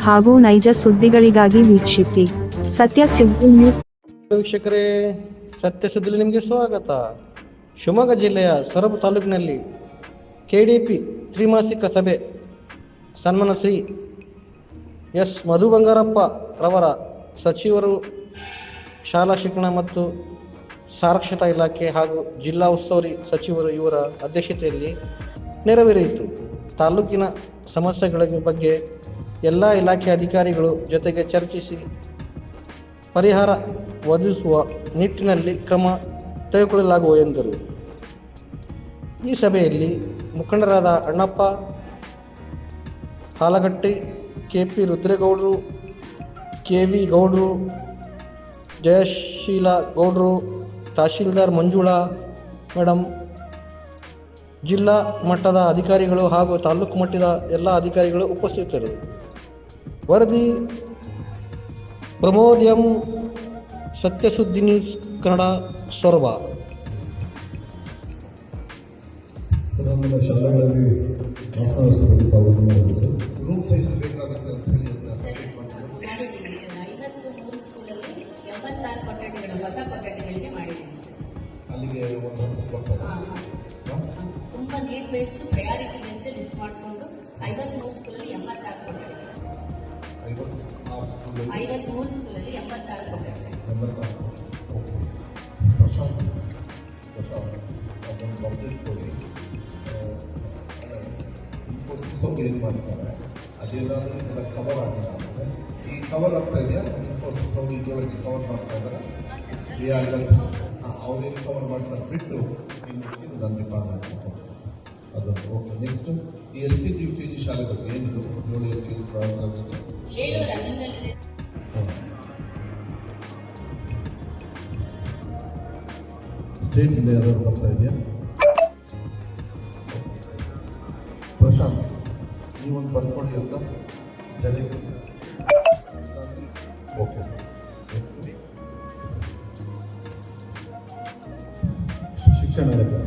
ಹಾಗೂ ನೈಜ ಸುದ್ದಿಗಳಿಗಾಗಿ ವೀಕ್ಷಿಸಿ ಸತ್ಯ ಸುದ್ದಿ ನ್ಯೂಸ್. ವೀಕ್ಷಕರೇ, ಸತ್ಯ ಸುದ್ದಿಯಲ್ಲಿ ನಿಮಗೆ ಸ್ವಾಗತ. ಶಿವಮೊಗ್ಗ ಜಿಲ್ಲೆಯ ಸೊರಬ ತಾಲೂಕಿನಲ್ಲಿ ಕೆಡಿಪಿ ತ್ರಿಮಾಸಿಕ ಸಭೆ ಸನ್ಮಾನ ಶ್ರೀ ಎಸ್ ಮಧು ಬಂಗಾರಪ್ಪ ರವರ ಸಚಿವರು, ಶಾಲಾ ಶಿಕ್ಷಣ ಮತ್ತು ಸಾಕ್ಷರತಾ ಇಲಾಖೆ ಹಾಗೂ ಜಿಲ್ಲಾ ಉಸ್ತುವಾರಿ ಸಚಿವರು ಇವರ ಅಧ್ಯಕ್ಷತೆಯಲ್ಲಿ ನೆರವೇರಿಯಿತು. ತಾಲೂಕಿನ ಸಮಸ್ಯೆಗಳ ಬಗ್ಗೆ ಎಲ್ಲ ಇಲಾಖೆ ಅಧಿಕಾರಿಗಳು ಜೊತೆಗೆ ಚರ್ಚಿಸಿ ಪರಿಹಾರ ಒದಗಿಸುವ ನಿಟ್ಟಿನಲ್ಲಿ ಕ್ರಮ ತೆಗೆದುಕೊಳ್ಳಲಾಗುವುದು ಎಂದರು. ಈ ಸಭೆಯಲ್ಲಿ ಮುಖಂಡರಾದ ಅಣ್ಣಪ್ಪ ಹಾಲಗಟ್ಟಿ, ಕೆಪಿ ರುದ್ರೇಗೌಡರು, ಕೆವಿ ಗೌಡರು, ಜಯಶೀಲ ಗೌಡರು, ತಹಶೀಲ್ದಾರ್ ಮಂಜುಳಾ ಮೇಡಮ್, ಜಿಲ್ಲಾ ಮಟ್ಟದ ಅಧಿಕಾರಿಗಳು ಹಾಗೂ ತಾಲೂಕು ಮಟ್ಟದ ಎಲ್ಲ ಅಧಿಕಾರಿಗಳು ಉಪಸ್ಥಿತರಿದ್ದರು. ವರದಿ ಪ್ರಮೋದ್ ಎಂ, ಸತ್ಯ ಸುದ್ದಿ ನ್ಯೂಸ್ ಕನ್ನಡ, ಸೊರಬ. ಶಾಲೆಗಳಲ್ಲಿ ರೂಮ್ ಸೈಜ್ ಬೇಕಾದಂತೆ ಹೊಸ ಕೊಠಡಿಗಳಿಗೆ ಮಾಡಿದ್ದೀವಿ. ಅಲ್ಲಿಗೆ ಒಂದು ತುಂಬ need based priority based list ಮಾಡಿಕೊಂಡು 53 ಸ್ಕೂಲಲ್ಲಿ 86 ಕೊಠಡಿ, 53 ಸ್ಕೂಲಲ್ಲಿ 86 ಕೊಠಡಿ. ಏನು ಮಾಡ್ತಾರೆ ಅದೇನಾದರೂ ಕವರ್ ಆಗಿಲ್ಲ ಅಂದರೆ ಈ ಕವರ್ ಆಗ್ತಾ ಇದೆಯಾ? ಇನ್ಫೋಸಿಸ್ ಅವರು ಇದರೊಳಗೆ ಕವರ್ ಮಾಡ್ತಾ ಇದ್ದಾರೆ. ಅವ್ರೇನು ಕವರ್ ಮಾಡ್ತಾರೆ ಬಿಟ್ಟು ಇನ್ನು ನನ್ನ ಡಿಪಾರ್ಟ್ಮೆಂಟ್ ಅದನ್ನು. ಓಕೆ, ನೆಕ್ಸ್ಟ್ ಈ LKG UKG ಶಾಲೆಗಳು ಏನಿದು 7 LKG ಸ್ಟೇಟಿಂದ ಯಾವ್ದಾದ್ರು ಬರ್ತಾ ಇದೆಯಾ? ಪ್ರಶಾಂತ್, ನೀವೊಂದು ಬರ್ಕೊಡಿ ಅಂತ ಜಡೆ. ಓಕೆ, ಶಿಕ್ಷಣ ಇಲಾಖೆ